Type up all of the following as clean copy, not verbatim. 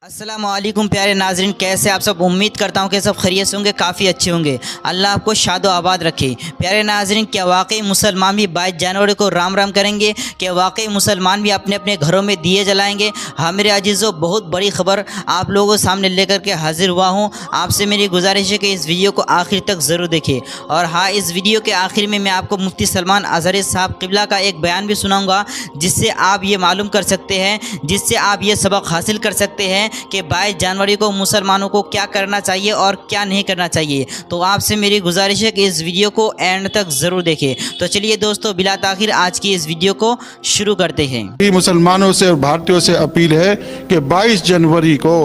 अस्सलामुअलैकुम प्यारे नाजरीन, कैसे आप सब। उम्मीद करता हूँ कि सब खैरियत होंगे, काफ़ी अच्छे होंगे। अल्लाह आपको शादो आबाद रखे। प्यारे नाजरीन, क्या वाकई मुसलमान भी 22 जनवरी को राम राम करेंगे? क्या वाकई मुसलमान भी अपने अपने घरों में दिए जलाएंगे? हाँ मेरे अजीज़ों, बहुत बड़ी खबर आप लोगों के सामने लेकर के हाजिर हुआ हूँ। आपसे मेरी गुजारिश है कि इस वीडियो को आखिर तक ज़रूर देखें। और हाँ, इस वीडियो के आखिर में मैं आपको मुफ्ती सलमान अज़हरी साहब क़िबला का एक बयान भी सुनाऊँगा, जिससे आप ये मालूम कर सकते हैं, जिससे आप ये सबक हासिल कर सकते हैं कि 22 जनवरी को मुसलमानों को क्या करना चाहिए और क्या नहीं करना चाहिए। तो आपसे मेरी गुजारिश है कि इस वीडियो को एंड तक ज़रूर देखें। तो चलिए दोस्तों, बिला ताखिर आज की इस वीडियो को शुरू करते हैं। मुसलमानों से और भारतीयों से अपील है कि 22 जनवरी को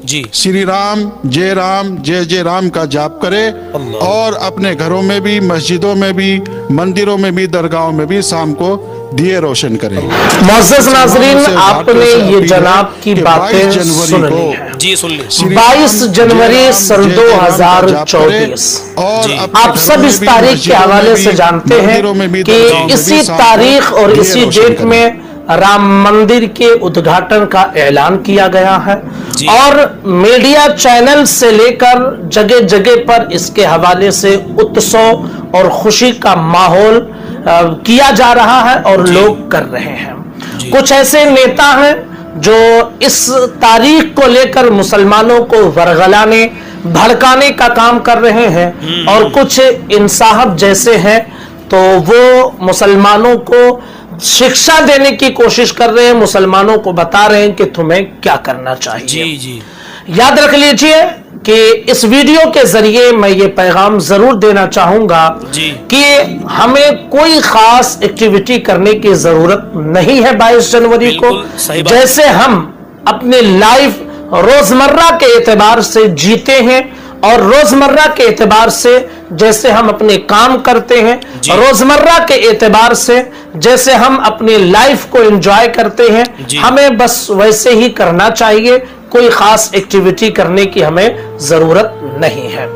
जी श्री राम जय राम का जाप करें और अपने घरों में भी, मस्जिदों में भी, मंदिरों में भी, दरगाहों में भी शाम को दिए रोशन करें। मोअज़्ज़ज़ नाज़रीन, आपने ये जनाब की बातें सुन ली हैं। जी सुन ली। 22 जनवरी सन 2024 और आप सब इस तारीख के हवाले से जानते हैं कि इसी तारीख और इसी डेट में राम मंदिर के उद्घाटन का ऐलान किया गया है और मीडिया चैनल से लेकर जगह जगह पर इसके हवाले से उत्सव और खुशी का माहौल किया जा रहा है और लोग कर रहे हैं। कुछ ऐसे नेता हैं जो इस तारीख को लेकर मुसलमानों को वरगलाने, भड़काने का काम कर रहे हैं और कुछ इंसाहब जैसे हैं तो वो मुसलमानों को शिक्षा देने की कोशिश कर रहे हैं, मुसलमानों को बता रहे हैं कि तुम्हें क्या करना चाहिए। जी जी याद रख लीजिए कि इस वीडियो के जरिए मैं ये पैगाम जरूर देना चाहूंगा कि हमें कोई खास एक्टिविटी करने की जरूरत नहीं है 22 जनवरी को। जैसे हम अपने लाइफ रोजमर्रा के एतबार से जीते हैं और रोजमर्रा के एतबार से जैसे हम अपने काम करते हैं, रोजमर्रा के एतबार से जैसे हम अपनी लाइफ को एंजॉय करते हैं, हमें बस वैसे ही करना चाहिए। कोई खास एक्टिविटी करने की हमें जरूरत नहीं है।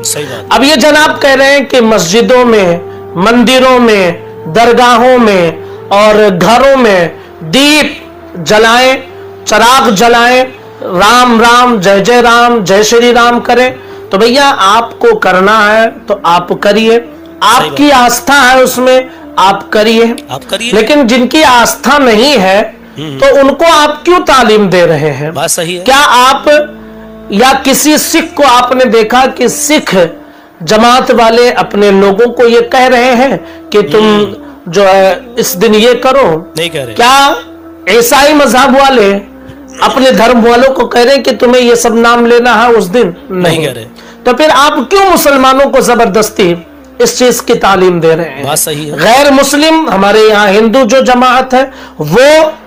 अब ये जनाब कह रहे हैं कि मस्जिदों में, मंदिरों में, दरगाहों में और घरों में दीप जलाएं, चिराग जलाएं, राम राम जय श्री राम करें। तो भैया आपको करना है तो आप करिए, आपकी आस्था है उसमें आप करिए, लेकिन जिनकी आस्था नहीं है तो उनको आप क्यों तालीम दे रहे हैं? बात सही है। क्या आप या किसी सिख को आपने देखा कि सिख जमात वाले अपने लोगों को ये कह रहे हैं कि तुम जो है इस दिन ये करो? नहीं कह रहे। क्या ईसाई मजहब वाले अपने धर्म वालों को कह रहे हैं कि तुम्हें ये सब नाम लेना है उस दिन? नहीं कह रहे। तो फिर आप क्यों मुसलमानों को जबरदस्ती इस चीज की तालीम दे रहे हैं? बात सही है। गैर मुस्लिम, हमारे यहाँ हिंदू जो जमात है वो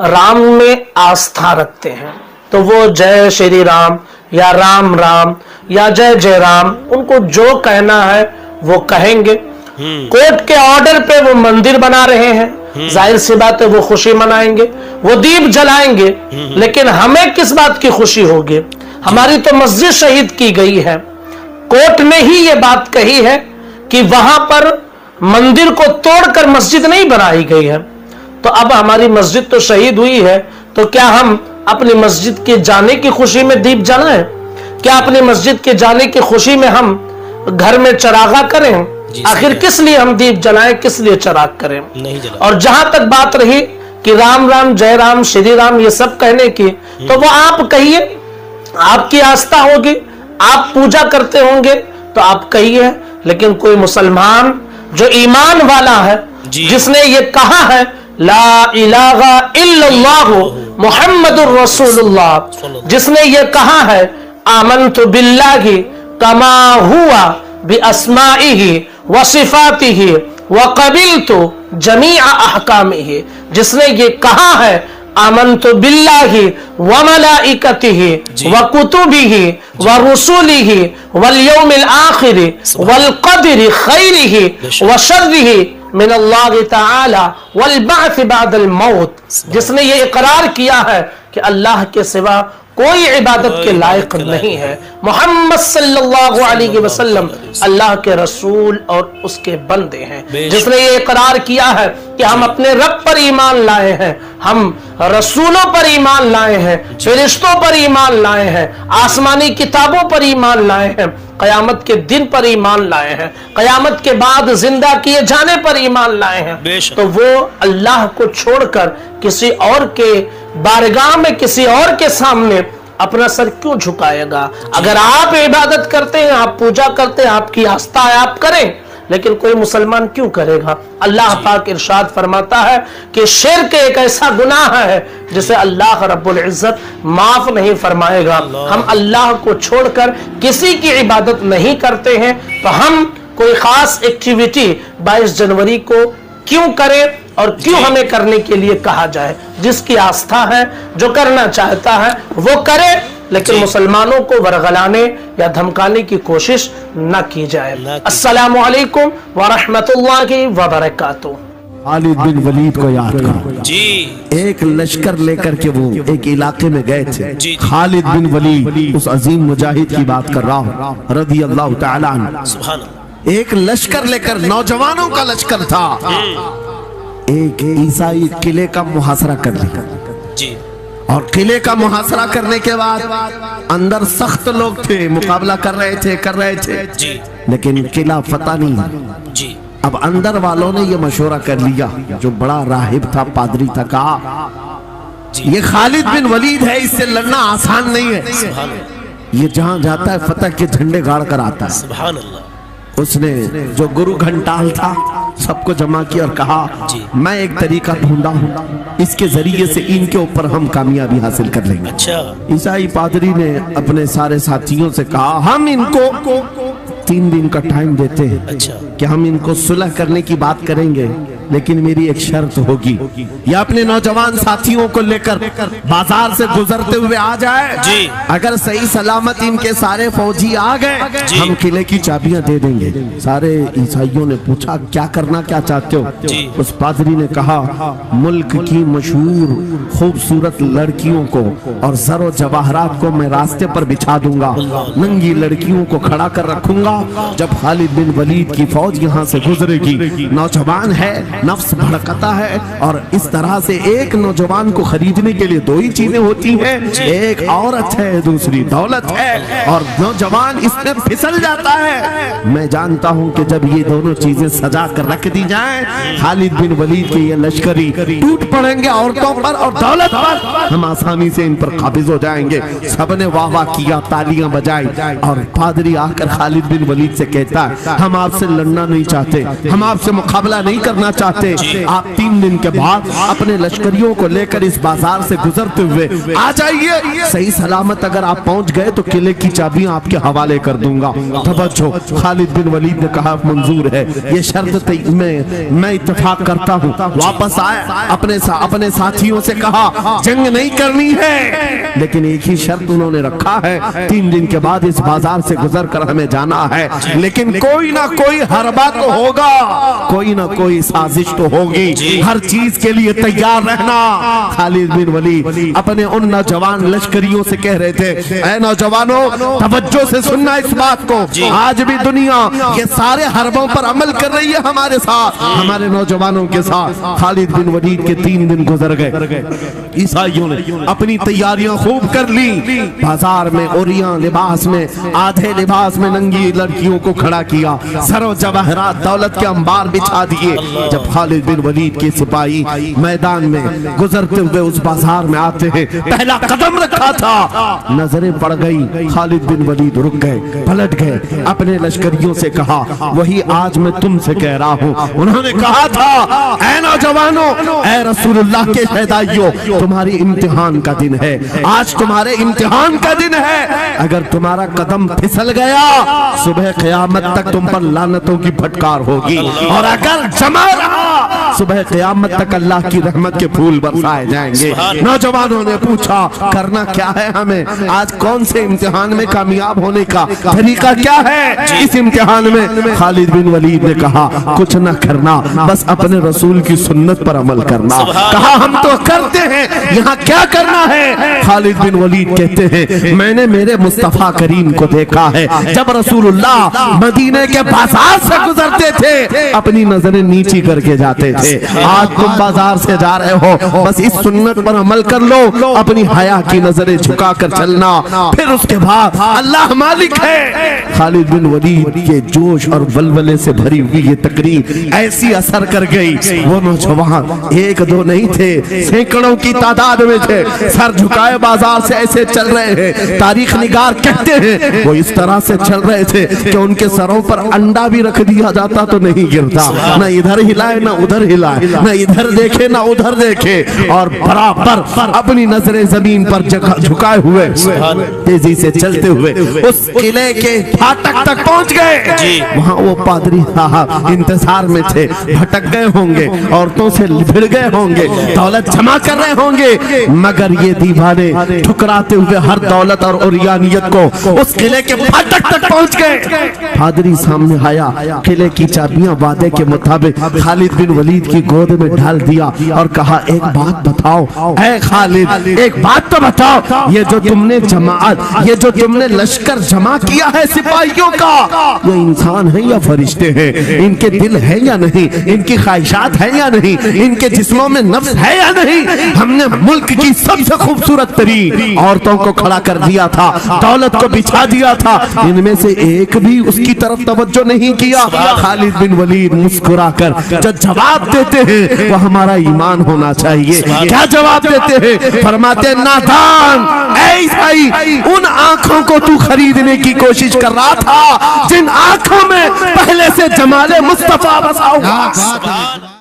राम में आस्था रखते हैं तो वो जय श्री राम या राम राम या जय राम, उनको जो कहना है वो कहेंगे। कोर्ट के ऑर्डर पे वो मंदिर बना रहे हैं, जाहिर सी बात है वो खुशी मनाएंगे, वो दीप जलाएंगे, लेकिन हमें किस बात की खुशी होगी? हमारी तो मस्जिद शहीद की गई है। कोर्ट ने ही ये बात कही है कि वहां पर मंदिर को तोड़कर मस्जिद नहीं बनाई गई है। तो अब हमारी मस्जिद तो शहीद हुई है, तो क्या हम अपनी मस्जिद के जाने की खुशी में दीप जलाएं? क्या अपनी मस्जिद के जाने की खुशी में हम घर में चरागा करें? आखिर किस लिए हम दीप जलाएं, किस लिए चराग करें? नहीं जला। और जहां तक बात रही कि राम राम जय राम श्री राम ये सब कहने की, तो वो आप कहिए, आपकी आस्था होगी, आप पूजा करते होंगे तो आप कहिए, लेकिन कोई मुसलमान जो ईमान वाला है, जिसने ये कहा है ला इलाहा इल्लल्लाह मुहम्मदुर रसूलुल्लाह, जिसने ये कहा है आमन्तु बिल्लाहि कमा हुआ बि अस्माइहि व सिफातिहि व क़बिलतु जमीअ अहकामिहि, जिसने ये कहा है आमन्तु बिल्लाहि व मलाइकतिहि व कुतुबिहि व रुसुलिहि वल यौमिल आखिर वल क़द्रि खैरिहि व शर्रिहि मिन अल्लाह तआला वल बअथ बअदल मौत, जिसने ये इकरार किया है कि अल्लाह के सिवा कोई इबादत के लायक नहीं है। मोहम्मद सल्लल्लाहु अलैहि वसल्लम अल्लाह के रसूल और उसके बंदे हैं, जिसने ये इकरार किया है कि हम अपने रब पर ईमान लाए हैं, हम रसूलों पर ईमान लाए हैं, फरिश्तों पर ईमान लाए हैं, आसमानी किताबों पर ईमान लाए हैं, कयामत के दिन पर ईमान लाए हैं, कयामत के बाद जिंदा किए जाने पर ईमान लाए हैं। तो वो अल्लाह को छोड़कर किसी और के बारगाह में, किसी और के सामने अपना सर क्यों झुकाएगा? अगर आप इबादत करते हैं, आप पूजा करते हैं, आपकी आस्था है, आप करें, लेकिन कोई मुसलमान क्यों करेगा? अल्लाह पाक इरशाद फरमाता है कि शिर्क एक ऐसा गुनाह है जिसे अल्लाह रब्बुल इज्जत माफ नहीं फरमाएगा। हम अल्लाह को छोड़कर किसी की इबादत नहीं करते हैं, तो हम कोई खास एक्टिविटी 22 जनवरी को क्यों करें और क्यों हमें करने के लिए कहा जाए? जिसकी आस्था है, जो करना चाहता है वो करे, लेकिन मुसलमानों को वरगलाने या धमकाने की कोशिश न की जाए। अस्सलामु अलैकुम व रहमतुल्लाहि व बरकातुहू। खालिद बिन वलीद को याद करो जी। एक लश्कर लेकर के वो एक इलाके में गए थे। खालिद बिन वलीद, उस अजीम मुजाहिद की बात कर रहा हूँ, रज़ी अल्लाह तआला अन्हु। एक लश्कर लेकर, नौजवानों का लश्कर था, एक ईसाई किले का मुहासरा कर लिया जी। और किले का मुहासरा करने के बाद अंदर सख्त लोग थे, मुकाबला कर रहे थे जी। लेकिन किला फतह नहीं जी। अब अंदर वालों ने ये मशवरा कर लिया, जो बड़ा राहिब था, पादरी था, कहा ये खालिद बिन वलीद है, इससे लड़ना आसान नहीं है, ये जहां जाता है फतह के झंडे गाड़ कर आता है। सुभान अल्लाह। उसने जो गुरु घंटाल था सबको जमा किया और कहा मैं एक तरीका ढूंढा हूँ, इसके जरिए से इनके ऊपर हम कामयाबी हासिल कर लेंगे। अच्छा। ईसाई पादरी ने अपने सारे साथियों से कहा हम इनको 3 दिन का टाइम देते हैं। अच्छा। कि हम इनको सुलह करने की बात करेंगे, लेकिन मेरी एक शर्त होगी, या अपने नौजवान साथियों को लेकर बाजार से गुजरते हुए आ जाए जी। अगर सही सलामत इनके सारे फौजी आ गए, हम किले की चाबियां दे देंगे। सारे ईसाइयों ने पूछा क्या करना क्या चाहते हो? उस पादरी ने कहा मुल्क की मशहूर खूबसूरत लड़कियों को और जरो जवाहरात को मैं रास्ते पर बिछा दूंगा, नंगी लड़कियों को खड़ा कर रखूंगा। जब खालिद बिन वलीद की फौज यहाँ से गुजरेगी, नौजवान है, नफ्स भड़कता है, और इस तरह से एक नौजवान को खरीदने के लिए 2 ही चीजें होती हैं, एक औरत है, दूसरी दौलत है, और नौजवान इसमें फिसल जाता है। मैं जानता हूं कि जब ये दोनों चीजें सजा कर रख दी जाएं, खालिद बिन वलीद के ये लश्करी टूट पड़ेंगे औरतों पर और दौलत पर, हम आसानी से इन पर काबिज हो जाएंगे। सबने वाह वाह किया, तालियां बजाई, और पादरी आकर खालिद बिन वलीद से कहता है हम आपसे लड़ना नहीं चाहते, हम आपसे मुकाबला नहीं करना चाहते, आप 3 दिन के बाद अपने लश्करियों को लेकर इस बाजार से गुजरते हुए आ जाइए, सही सलामत अगर आप पहुंच गए तो किले की चाबियां आपके हवाले कर दूंगा। तवज्जो, खालिद बिन वलीद ने कहा मंजूर है, ये शर्त मैं इत्तेफाक करता हूँ। वापस आए, अपने साथियों से कहा जंग नहीं करनी है, लेकिन एक ही शर्त उन्होंने रखा है, 3 दिन के बाद इस बाजार से गुजर कर हमें जाना है, लेकिन कोई ना कोई हरबा तो होगा, कोई ना कोई साजिश तो होगी, हर चीज के लिए तैयार रहना। खालिद बिन वलीद अपने उन नौजवान लश्करियों से कह रहे थे, ऐ नौजवानों तवज्जो से सुनना इस बात को, आज भी दुनिया ये सारे हरबों पर अमल कर रही है हमारे साथ, हमारे नौजवानों के साथ। खालिद बिन वलीद के 3 दिन गुजर गए, ईसाइयों ने अपनी तैयारियां खूब कर ली, बाजार में ओरियां लिबास में, आधे लिबास में नंगी लड़कियों को खड़ा किया, सरो जवाहरात दौलत के अंबार बिछा दिए। जब खालिद बिन वलीद के सिपाही मैदान में गुजरते हुए उस बाजार में आते हैं, पहला कदम रखा था, नजरें पड़ गई, खालिद बिन वलीद रुक गए, पलट गए, अपने लश्करियों से कहा वही आज मैं तुमसे कह रहा हूँ। उन्होंने कहा था ऐ नौजवानों, ऐ रसूलुल्लाह के शहदाइयों, तुम्हारी इम्तिहान का दिन है, आज तुम्हारे इम्तिहान का दिन है। अगर तुम्हारा कदम फिसल गया, सुबह क़यामत तक तुम पर लानतों की फटकार होगी, और अगर जमा कहा सुबह क़यामत तक अल्लाह की रहमत के फूल बरसाए जाएंगे। नौजवानों ने पूछा करना क्या है हमें, आज कौन से इम्तिहान में कामयाब होने का तरीका क्या है इस इम्तिहान में। खालिद बिन वलीद ने कहा कुछ न करना, बस अपने रसूल की सुन्नत पर अमल करना। कहा हम तो करते हैं, यहाँ क्या करना है। खालिद बिन वलीद कहते हैं मैंने मेरे मुस्तफा करीम को देखा है, जब रसूलुल्लाह मदीने के बाजार से गुजरते थे अपनी नजरें नीची करके जाते थे। आज तुम बाजार से जा रहे हो, बस इस सुन्नत पर अमल कर लो, अपनी हया की नजरें झुकाकर चलना, फिर उसके बाद अल्लाह मालिक है। खालिद बिन वलीद के जोश और वलवले से भरी हुई ये तकरीर ऐसी असर कर गई, वो नौजवान एक दो नहीं थे, सैकड़ों की तादाद में थे, सर झुकाए बाजार से ऐसे चल रहे हैं। तारीख निगार कहते हैं वो इस तरह से चल रहे थे कि उनके सरों पर अंडा भी रख दिया जाता तो नहीं गिरता, न इधर हिलाए न उधर हिलाए, न इधर देखे न उधर देखे, और बराबर अपनी नजरें जमीन पर झुकाए हुए तेजी से चलते हुए उस किले के फाटक तक पहुंच गए। वहां वो पादरी साहब इंतजार में थे, भटक गए होंगे, औरतों से भिड़ गए होंगे, दौलत जमा कर रहे होंगे, मगर ये दीवाने ठुकराते हुए हर दौलत और उरियानियत को उस किले के फाटक तक पहुंच गए। पादरी सामने आया, किले की चाबियां वादे के मुताबिक खालिद बिन वलीद की गोद में डाल दिया और कहा एक बात बताओ ऐ खालिद, एक बात तो बताओ, ये जो तुमने जमात, ये जो तुमने लश्कर जमा किया है सिपाहियों का, ये इंसान है या फरिश्ते हैं, इनके दिल है या नहीं, इनकी ख्वाहिशात है या नहीं, इनके जिस्मों में नफ्स है या नहीं। हमने मुल्क की सबसे खूबसूरत तरीन औरतों को खड़ा कर दिया था, दौलत को बिछा दिया था, इनमें से एक भी उसकी तरफ तवज्जो नहीं किया। खालिद बिन वलीद मुस्कुराकर जो जवाब देते हैं वो हमारा ईमान होना चाहिए। क्या जवाब देते हैं? फरमाते नादान, ऐसी उन आंखों को तू खरीदने की कोशिश कर रहा था जिन आंखों में पहले से जमाले मुस्तफा बसा हुआ।